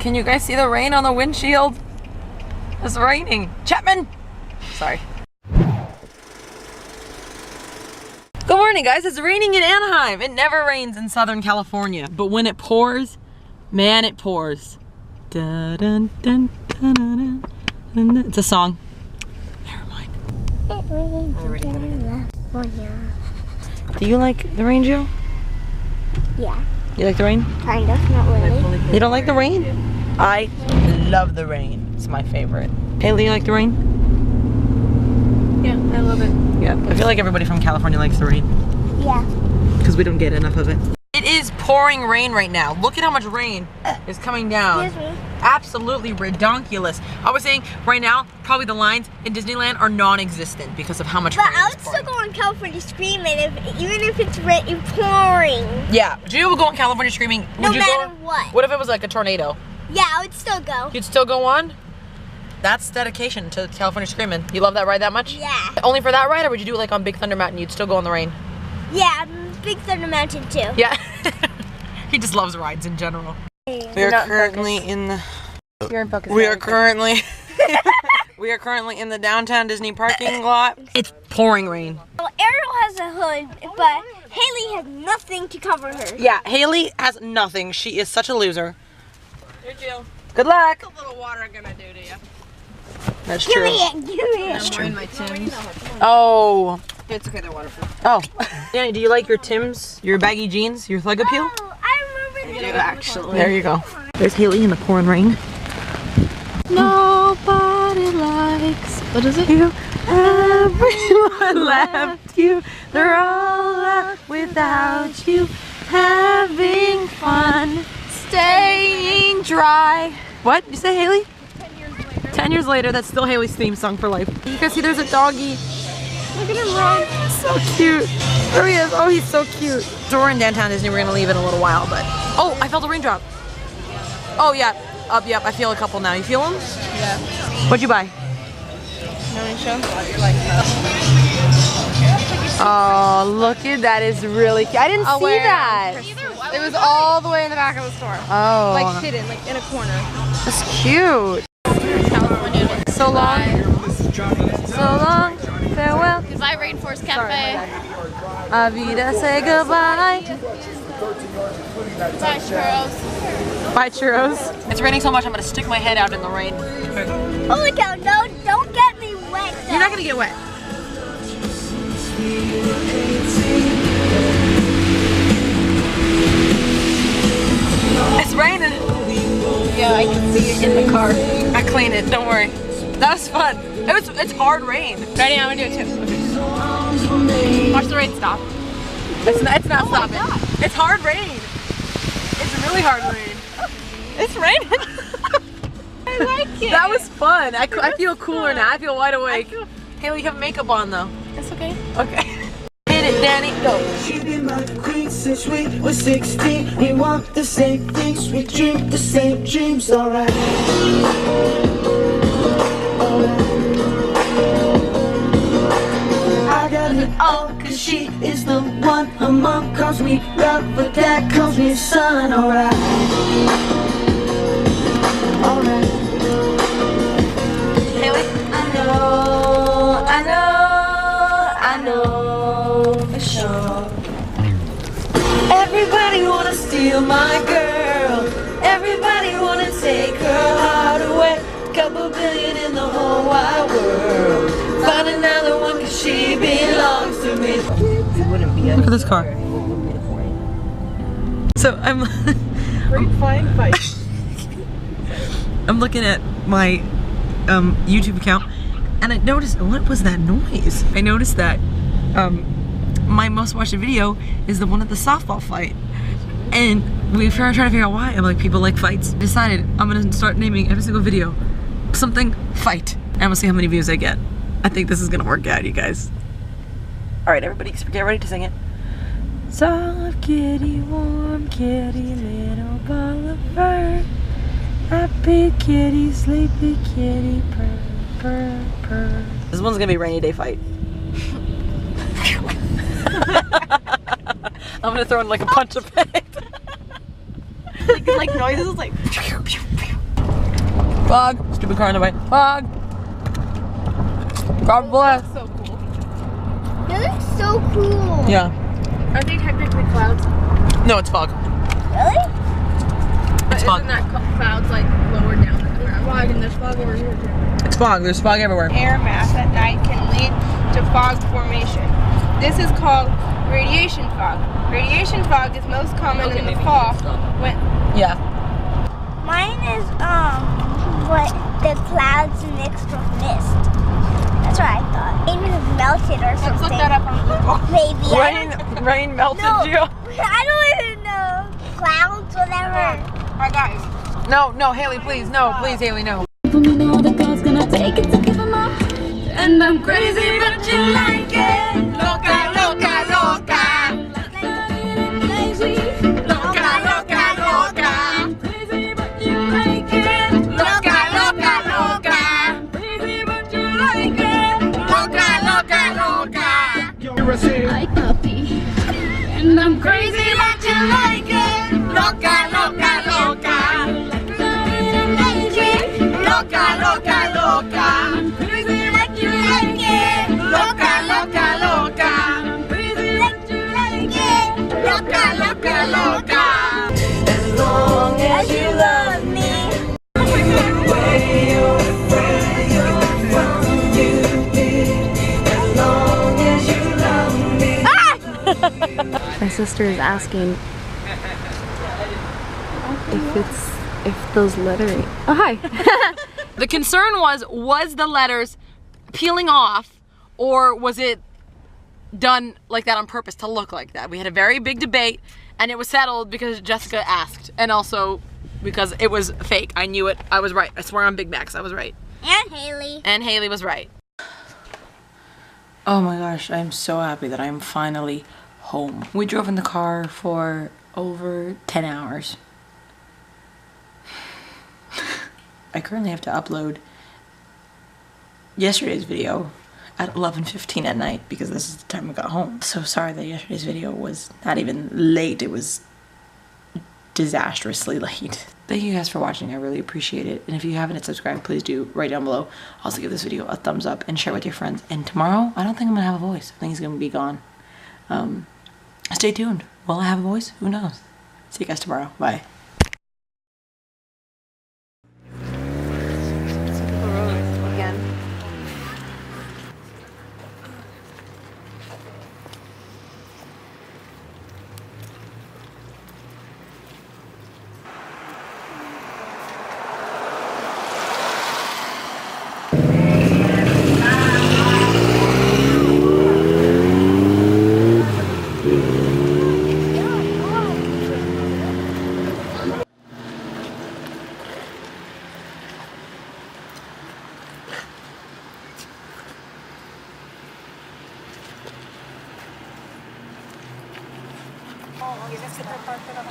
Can you guys see the rain on the windshield? It's raining. Chapman! Sorry. Good morning, guys. It's raining in Anaheim. It never rains in Southern California, but when it pours, man, it pours. Dun, dun, dun, dun, dun, dun, dun. It's a song. Never mind. Do you like the rain, Joe? Yeah. You like the rain? Kind of, not really. You don't like the rain? I love the rain. It's my favorite. Haley, you like the rain? Yeah, I love it. Yeah, I feel like everybody from California likes the rain. Yeah. Because we don't get enough of it. It is pouring rain right now. Look at how much rain is coming down. Excuse me. Absolutely redonkulous. I was saying right now, probably the lines in Disneyland are non-existent because of how much rain But I is would pouring. still go on California Screaming even if it's pouring. Yeah, Gio would go on California Screaming. No Would you matter go? what. What if it was like a tornado? Yeah, I would still go. You'd still go on? That's dedication to California Screaming. You love that ride that much? Yeah. Only for that ride, or would you do it like on Big Thunder Mountain? You'd still go in the rain? Yeah, Big Thunder Mountain too. Yeah. He just loves rides in general. We are currently in the. You're in focus. We are currently. We are currently in the downtown Disney parking lot. It's pouring rain. Well, Ariel has a hood, but Haley has nothing to cover her. Yeah, Haley has nothing. She is such a loser. Here, Jill. Good luck. What's a little water gonna do to you? That's Give true. me it, give me it. That's true. My Timbs. Oh. It's okay, they're waterproof. Oh. Danny, do you like your Timbs? Your baggy jeans? Your leg appeal? Oh, I remember this. Actually. There you go. There's Haley in the pouring rain. Nobody likes. What is it? You, everyone left you. They're all left without you. Having fun. Staying dry. What? You say, Haley? 10 years later, that's still Haley's theme song for life. You can see there's a doggy. Look at him run. He's so cute. There he is. Oh, he's so cute. So we're in downtown Disney. We're gonna leave in a little while, but oh, I felt a raindrop. Oh yeah, yep. I feel a couple now. You feel them? Yeah. What'd you buy? Oh, look at that! Is really cute. I didn't see that. It was all the way in the back of the store. Oh, Like hidden, like in a corner. that's cute. So long. So long. Farewell. Goodbye, Rainforest Cafe. Avida, say goodbye. Bye, churros. Bye, churros. It's raining so much, I'm gonna stick my head out in the rain. Holy cow, no, don't get me wet though. You're not gonna get wet. It's raining. Yeah, I can see it in the car. I cleaned it, don't worry. That was fun. It's hard rain. Ready? I'm gonna do it too. Watch the rain stop. It's not stopping. It's hard rain. It's really hard rain. It's raining. I like it. That was fun. I feel cooler now. I feel wide awake. Haley, you have makeup on though. It's okay. Okay. Hit it, Danny. Go. She's been my queen since we were 16. We want the same things, we dream the same dreams, alright. I got it all, cause she is the one. Her mom calls me love, but dad calls me son, alright. Alright. Haley. I know for sure. Everybody wanna steal my girl. Everybody wanna take her heart away. Couple billion in the whole wide world. Find another one cause she belongs to me. Look at this car. So I'm I'm looking at my YouTube account and I noticed, what was that noise? I noticed that my most watched video is the one at the softball fight. And we were trying to figure out why. I'm like, people like fights. I decided I'm gonna start naming every single video something fight. And I'm gonna see how many views I get. I think this is gonna work out, you guys. Alright, everybody get ready to sing it. Soft kitty, warm kitty, little ball of fur. Happy kitty, sleepy kitty, purr, purr, purr. This one's gonna be a rainy day fight. I'm gonna throw in like a punch effect. like noises like. Fog. Stupid car in the way. Fog. God bless. So cool. That looks so cool. Yeah. Are they technically clouds? No, it's fog. Really? But It's isn't fog. that clouds like lower down than the ground? Fog, and there's fog over here too. It's fog. There's fog everywhere. Air mass at night can lead to fog formation. This is called radiation fog. Radiation fog is most common in the fall when Yeah. Mine is what the clouds mixed with mist. That's what I thought. Maybe it's melted or let's something. look that up on Google. Maybe. Rain melted No. you. I don't even know. Clouds, whatever. I got you. No, no, Haley, please. No, please, Haley, no. And I'm crazy, but you like it. Loca, loca, loca. Crazy. Loca, loca, loca. Crazy, but you like it. Loca, loca, loca. Crazy, but you like it. Loca, loca, loca. Hi, puppy. And I'm Crazy, but you like it. Loca, loca, loca. Loca, loca, loca. Crazy, but you like it. Loca, loca, loca. Crazy, but you like it. Loca, loca, loca. As long as you love me. My sister is asking if those lettering. Oh, hi. The concern was the letters peeling off, or was it done like that on purpose to look like that? We had a very big debate, and it was settled because Jessica asked, and also because it was fake. I knew it. I was right. I swear on Big Macs, I was right. And Haley. And Haley was right. Oh my gosh, I'm so happy that I'm finally home. We drove in the car for over 10 hours. I currently have to upload yesterday's video at 11:15 at night because this is the time I got home. So sorry that yesterday's video was not even late, it was disastrously late. Thank you guys for watching, I really appreciate it. And if you haven't subscribed, please do right down below. Also give this video a thumbs up and share with your friends. And tomorrow, I don't think I'm gonna have a voice. I think it's gonna be gone. Stay tuned. Will I have a voice? Who knows? See you guys tomorrow. Bye. Oh, y ese super parte de la